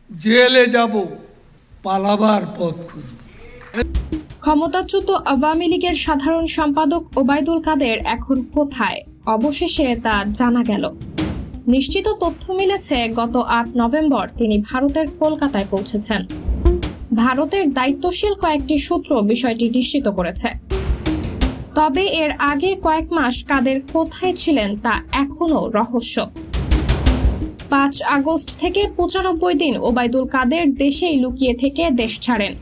জেলে যাব, পালাবার পথ খুঁজব। ক্ষমতাচ্যুত আওয়ামী লীগের সাধারণ সম্পাদক ওবায়দুল কাদের এখন কোথায়, অবশেষে তা জানা গেল। নিশ্চিত তথ্য মিলেছে, গত ৮ নভেম্বর তিনি ভারতের কলকাতায় পৌঁছেছেন। ভারতের দায়িত্বশীল কয়েকটি সূত্র বিষয়টি নিশ্চিত করেছে। তবে এর আগে কয়েক মাস কাদের কোথায় ছিলেন তা এখনও রহস্য। ৫ আগস্ট থেকে ৯৫ দিন ওবায়দুল কাদের দেশেই লুকিয়ে থেকে দেশ ছাড়েন।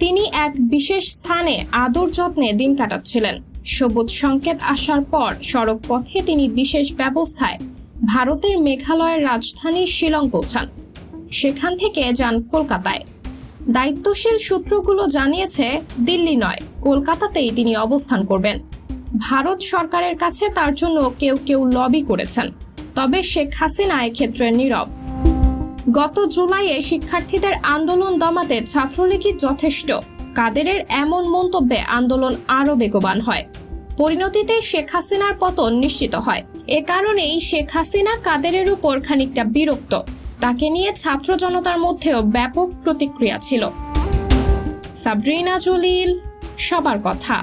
তিনি এক বিশেষ স্থানে আদর যত্নে দিন কাটাচ্ছিলেন। সবুজ সংকেত আসার পর সড়ক পথে তিনি বিশেষ ব্যবস্থায় ভারতের মেঘালয়ের রাজধানী শিলং পৌঁছান। সেখান থেকে যান কলকাতায়। দায়িত্বশীল সূত্রগুলো জানিয়েছে, দিল্লি নয়, কলকাতাতেই তিনি অবস্থান করবেন। ভারত সরকারের কাছে তার জন্য কেউ কেউ লবি করেছেন, তবে শেখ হাসিনা এক্ষেত্রে নীরব। গত জুলাইয়ে শিক্ষার্থীদের আন্দোলন দমাতে ছাত্রলীগই যথেষ্ট। কাদেরের এমন মন্তব্যে আন্দোলন আরও বেগবান হয়। পরিণতিতে শেখ হাসিনার পতন নিশ্চিত হয়। এ কারণেই শেখ হাসিনা কাদেরের উপর খানিকটা বিরক্ত। তাকে নিয়ে ছাত্র জনতার মধ্যেও ব্যাপক প্রতিক্রিয়া ছিল। সাবরিনা জলিল, সবার কথা।